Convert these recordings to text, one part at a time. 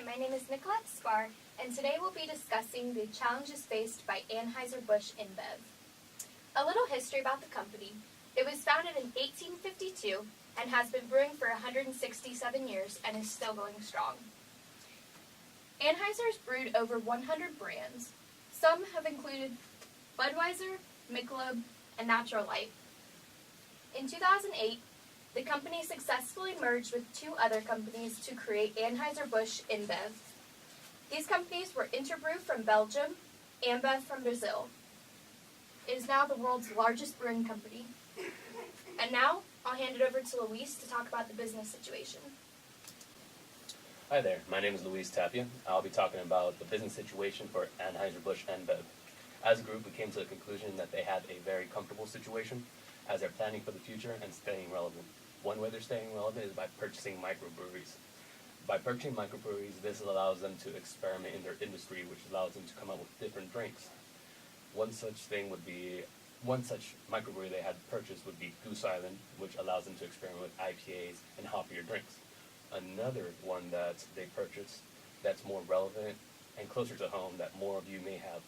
my name is Nicolette Spar, and today we'll be discussing the challenges faced by Anheuser-Busch InBev. A little history about the company. It was founded in 1852 and has been brewing for 167 years and is still going strong. Anheuser has brewed over 100 brands. Some have included Budweiser, Michelob, and Natural Light. In 2008, the company successfully merged with two other companies to create Anheuser-Busch InBev. These companies were Interbrew from Belgium, AmBev from Brazil. It is now the world's largest brewing company. And now, I'll hand it over to Luis to talk about the business situation. Hi there, my name is Luis Tapia. I'll be talking about the business situation for Anheuser-Busch InBev. As a group, we came to the conclusion that they had a very comfortable situation as they're planning for the future and staying relevant. One way they're staying relevant is by purchasing microbreweries. By purchasing microbreweries, this allows them to experiment in their industry, which allows them to come up with different drinks. One such microbrewery they had purchased would be Goose Island, which allows them to experiment with IPAs and hoppier drinks. Another one that they purchased that's more relevant and closer to home that more of you may have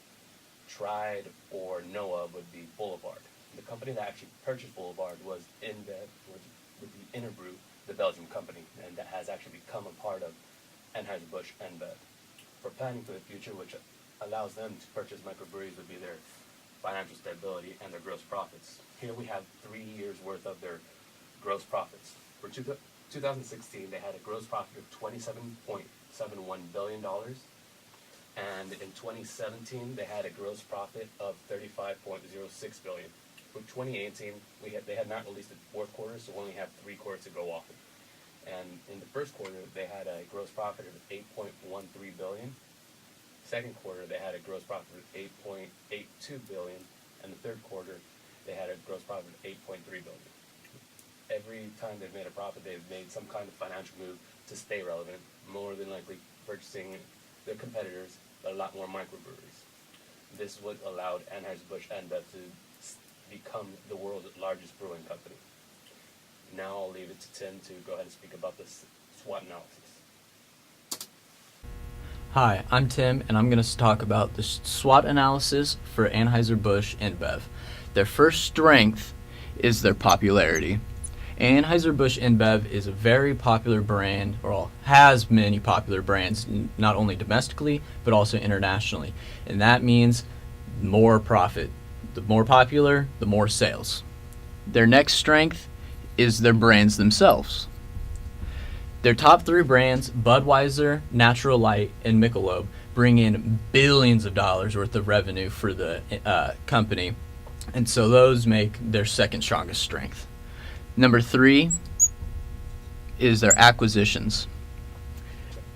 tried or know of would be Boulevard. The company that actually purchased Boulevard was InBev, would be Interbrew, the Belgian company, and that has actually become a part of Anheuser-Busch InBev. For planning for the future, which allows them to purchase microbreweries, would be their financial stability and their gross profits. Here we have 3 years worth of their gross profits. For 2016, they had a gross profit of $27.71 billion, and in 2017, they had a gross profit of $35.06 billion. For 2018, they had not released the fourth quarter, so we only have 3 quarters to go off of. And in the first quarter, they had a gross profit of $8.13 billion. Second quarter, they had a gross profit of $8.82 billion. And the third quarter, they had a gross profit of $8.3 billion. Every time they've made a profit, they've made some kind of financial move to stay relevant, more than likely purchasing their competitors a lot more microbreweries. This is what allowed Anheuser-Busch InBev to become the world's largest brewing company. Now I'll leave it to Tim to go ahead and speak about this SWOT analysis. Hi, I'm Tim, and I'm going to talk about the SWOT analysis for Anheuser-Busch InBev. Their first strength is their popularity. Anheuser-Busch InBev is a very popular brand, or has many popular brands, not only domestically, but also internationally. And that means more profit. The more popular, the more sales. Their next strength is their brands themselves. Their top 3 brands, Budweiser, Natural Light, and Michelob, bring in billions of dollars worth of revenue for the company, and so those make their second strongest strength. Number 3 is their acquisitions.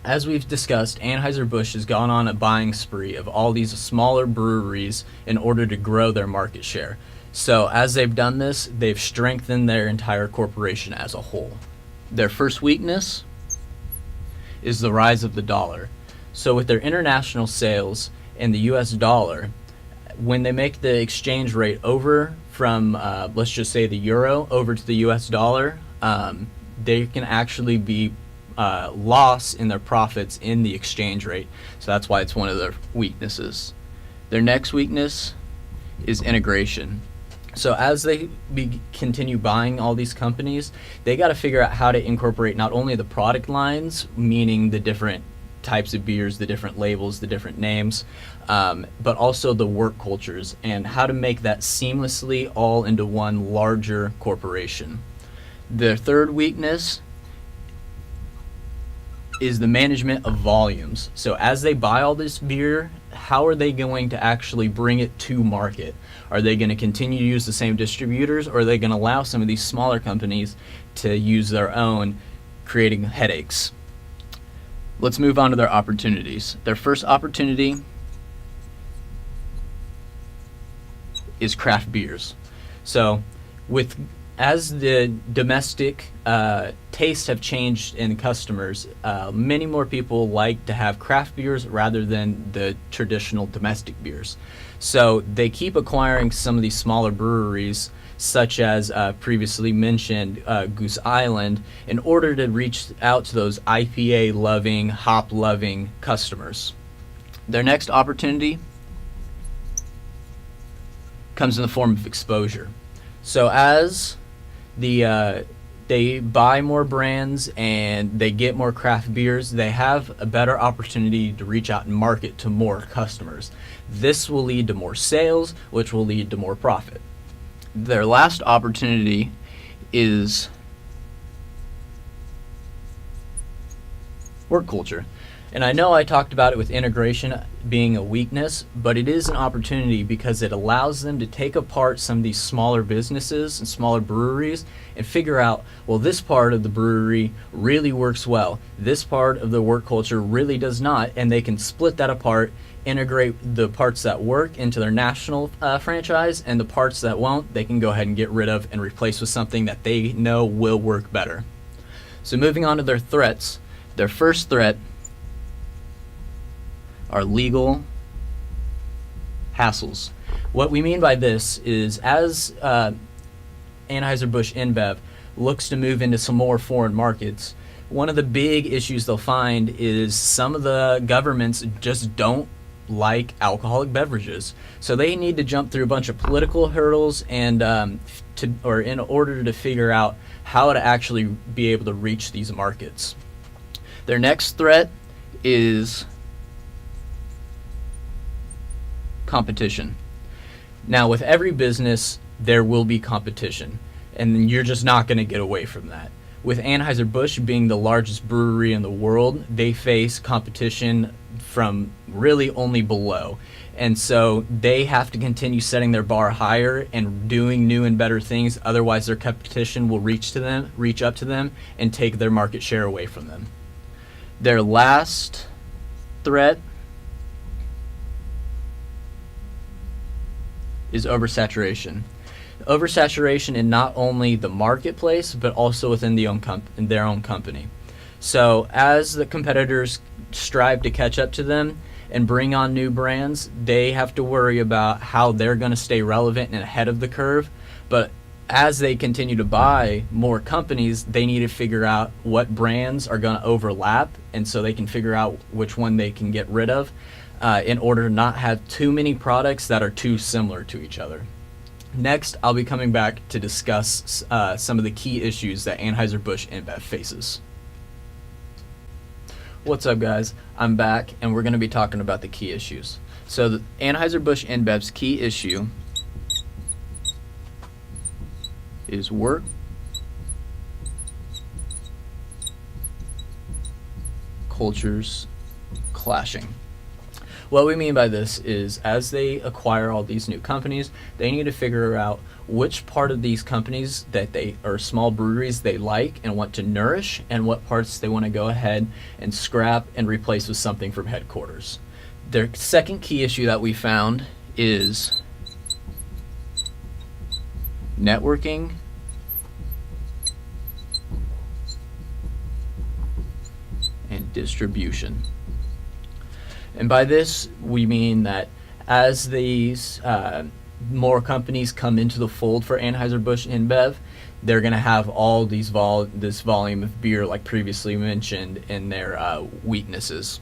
As we've discussed, Anheuser-Busch has gone on a buying spree of all these smaller breweries in order to grow their market share. So as they've done this, they've strengthened their entire corporation as a whole. Their first weakness is the rise of the dollar. So with their international sales and the US dollar, when they make the exchange rate over from, let's just say the euro over to the US dollar, they can actually be loss in their profits in the exchange rate. So that's why it's one of their weaknesses. Their next weakness is integration. So as they continue buying all these companies, they got to figure out how to incorporate not only the product lines, meaning the different types of beers, the different labels, the different names, but also the work cultures and how to make that seamlessly all into one larger corporation. Their third weakness is the management of volumes. So as they buy all this beer, how are they going to actually bring it to market? Are they going to continue to use the same distributors, or are they going to allow some of these smaller companies to use their own, creating headaches? Let's move on to their opportunities. Their first opportunity is craft beers. So with as the domestic tastes have changed in customers, many more people like to have craft beers rather than the traditional domestic beers. So they keep acquiring some of these smaller breweries, such as previously mentioned Goose Island, in order to reach out to those IPA-loving, hop-loving customers. Their next opportunity comes in the form of exposure. So as they buy more brands and they get more craft beers, they have a better opportunity to reach out and market to more customers. This will lead to more sales, which will lead to more profit. Their last opportunity is work culture. And I know I talked about it with integration being a weakness, but it is an opportunity because it allows them to take apart some of these smaller businesses and smaller breweries and figure out, well, this part of the brewery really works well. This part of the work culture really does not, and they can split that apart, integrate the parts that work into their national franchise, and the parts that won't, they can go ahead and get rid of and replace with something that they know will work better. So moving on to their threats, their first threat are legal hassles. What we mean by this is as Anheuser-Busch InBev looks to move into some more foreign markets, one of the big issues they'll find is some of the governments just don't like alcoholic beverages. So they need to jump through a bunch of political hurdles and in order to figure out how to actually be able to reach these markets. Their next threat is competition. Now, with every business, there will be competition, and you're just not going to get away from that. With Anheuser-Busch being the largest brewery in the world, they face competition from really only below. And so they have to continue setting their bar higher and doing new and better things, otherwise their competition will reach up to them and take their market share away from them. Their last threat is oversaturation. Oversaturation in not only the marketplace, but also within their own company. So as the competitors strive to catch up to them and bring on new brands, they have to worry about how they're going to stay relevant and ahead of the curve. But as they continue to buy more companies, they need to figure out what brands are going to overlap, and so they can figure out which one they can get rid of in order to not have too many products that are too similar to each other. Next, I'll be coming back to discuss some of the key issues that Anheuser-Busch InBev faces. What's up, guys? I'm back, and we're going to be talking about the key issues. So the Anheuser-Busch InBev's key issue is work cultures clashing. What we mean by this is as they acquire all these new companies, they need to figure out which part of these companies that they are small breweries they like and want to nourish, and what parts they want to go ahead and scrap and replace with something from headquarters. Their second key issue that we found is networking and distribution. And by this, we mean that as these more companies come into the fold for Anheuser-Busch InBev, they're going to have all these this volume of beer, like previously mentioned, in their weaknesses.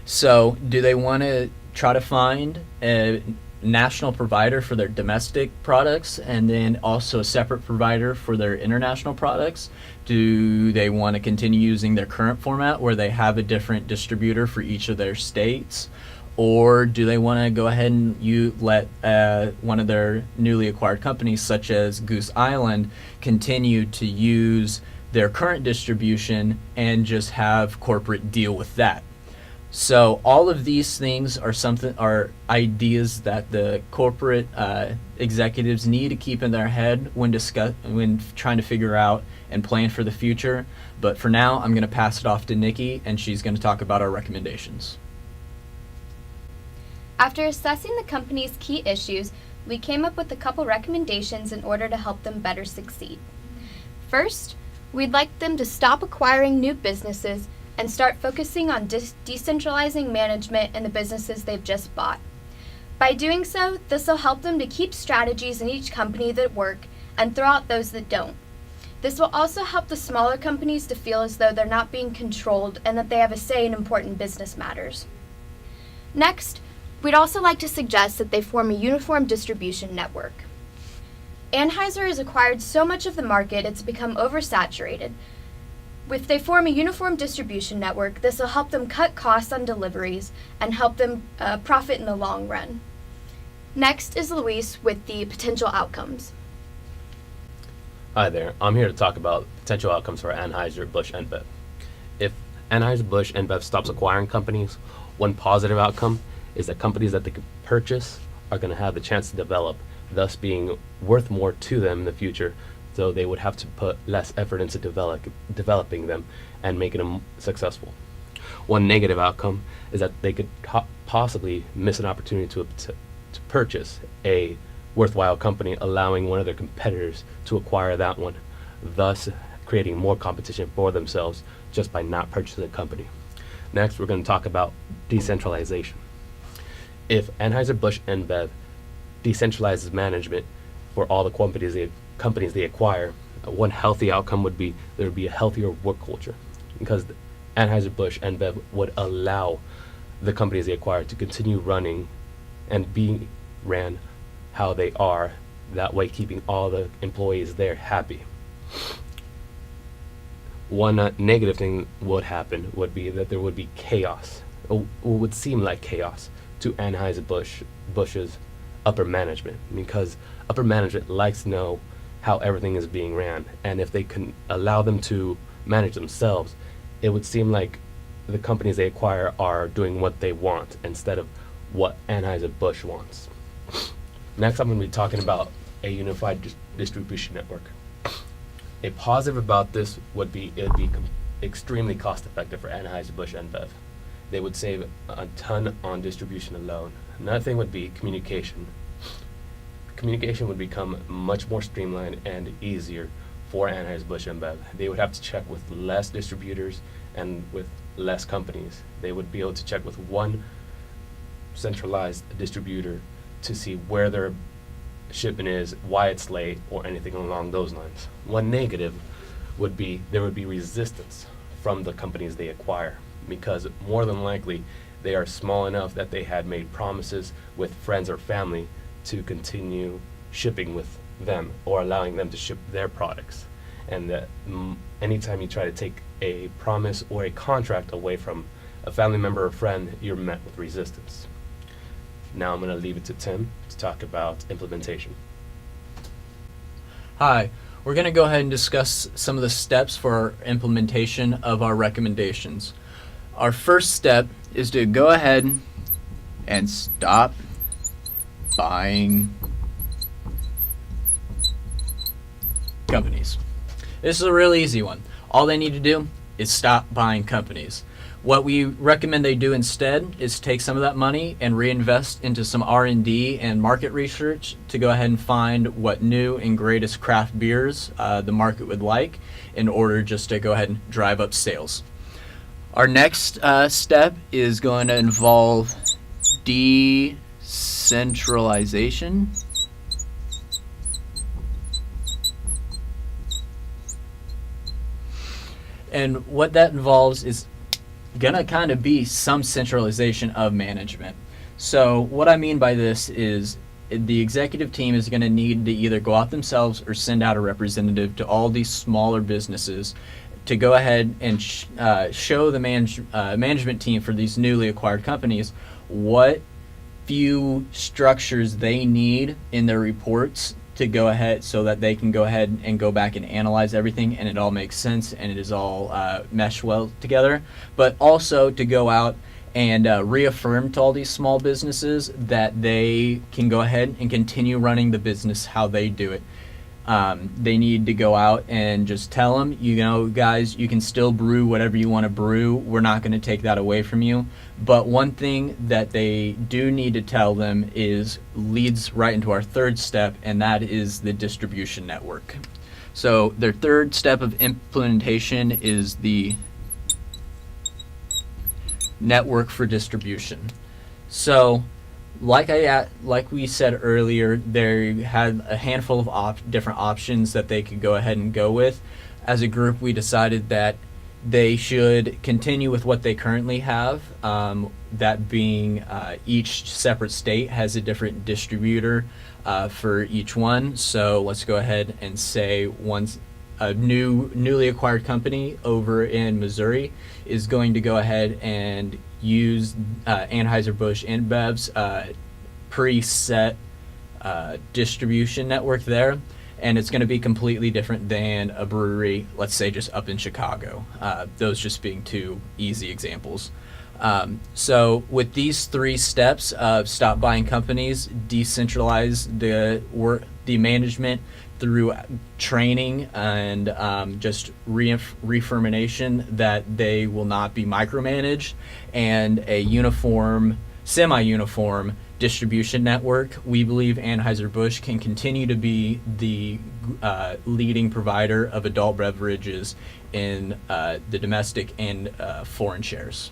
So do they want to try to find a national provider for their domestic products and then also a separate provider for their international products? Do they want to continue using their current format where they have a different distributor for each of their states? Or do they want to go ahead and let one of their newly acquired companies, such as Goose Island, continue to use their current distribution and just have corporate deal with that? So all of these things are ideas that the corporate executives need to keep in their head when trying to figure out and plan for the future. But for now, I'm going to pass it off to Nikki, and she's going to talk about our recommendations. After assessing the company's key issues, we came up with a couple recommendations in order to help them better succeed. First, we'd like them to stop acquiring new businesses and start focusing on decentralizing management in the businesses they've just bought. By doing so, this will help them to keep strategies in each company that work and throw out those that don't. This will also help the smaller companies to feel as though they're not being controlled and that they have a say in important business matters. Next, we'd also like to suggest that they form a uniform distribution network. Anheuser has acquired so much of the market it's become oversaturated. If they form a uniform distribution network, this will help them cut costs on deliveries and help them profit in the long run. Next is Luis with the potential outcomes. Hi there, I'm here to talk about potential outcomes for Anheuser-Busch InBev. If Anheuser-Busch InBev stops acquiring companies, one positive outcome is that companies that they could purchase are going to have the chance to develop, thus being worth more to them in the future, so they would have to put less effort into developing them and making them successful. One negative outcome is that they could possibly miss an opportunity to purchase a worthwhile company, allowing one of their competitors to acquire that one, thus creating more competition for themselves just by not purchasing the company. Next, we're going to talk about decentralization. If Anheuser-Busch InBev decentralizes management for all the companies they acquire, one healthy outcome would be there would be a healthier work culture, because Anheuser-Busch InBev would allow the companies they acquire to continue running and being ran how they are, that way keeping all the employees there happy. One negative thing would happen would be that there would be chaos, or would seem like chaos to Anheuser-Busch's upper management, because upper management likes to know how everything is being ran, and if they can allow them to manage themselves, it would seem like the companies they acquire are doing what they want instead of what Anheuser-Busch wants. Next, I'm going to be talking about a unified distribution network. A positive about this would be it would be extremely cost effective for Anheuser-Busch InBev. They would save a ton on distribution alone. Another thing would be communication. Communication would become much more streamlined and easier for Anheuser-Busch InBev. They would have to check with less distributors and with less companies. They would be able to check with one centralized distributor to see where their shipment is, why it's late, or anything along those lines. One negative would be there would be resistance from the companies they acquire, because more than likely they are small enough that they had made promises with friends or family to continue shipping with them or allowing them to ship their products. And that anytime you try to take a promise or a contract away from a family member or friend, you're met with resistance. Now I'm going to leave it to Tim to talk about implementation. Hi, we're going to go ahead and discuss some of the steps for our implementation of our recommendations. Our first step is to go ahead and stop buying companies. This is a really easy one. All they need to do is stop buying companies. What we recommend they do instead is take some of that money and reinvest into some R&D and market research to go ahead and find what new and greatest craft beers the market would like in order just to go ahead and drive up sales. Our next step is going to involve decentralization. And what that involves is gonna kind of be some centralization of management. So what I mean by this is the executive team is going to need to either go out themselves or send out a representative to all these smaller businesses to go ahead and show the management team for these newly acquired companies what few structures they need in their reports to go ahead so that they can go ahead and go back and analyze everything and it all makes sense and it is all meshed well together, but also to go out and reaffirm to all these small businesses that they can go ahead and continue running the business how they do it. They need to go out and just tell them, you know, guys, you can still brew whatever you want to brew. We're not going to take that away from you. But one thing that they do need to tell them is leads right into our third step, and that is the distribution network. So their third step of implementation is the network for distribution. So like we said earlier, they had a handful of different options that they could go ahead and go with. As a group, we decided that they should continue with what they currently have, that being each separate state has a different distributor for each one. So let's go ahead and say a newly acquired company over in Missouri is going to go ahead and use Anheuser-Busch InBev's preset distribution network there, and it's going to be completely different than a brewery, let's say just up in Chicago. Those just being two easy examples. So with these three steps of stop buying companies, decentralize the management through training and just reaffirmation that they will not be micromanaged, and a semi-uniform distribution network, we believe Anheuser-Busch can continue to be the leading provider of adult beverages in the domestic and foreign shares.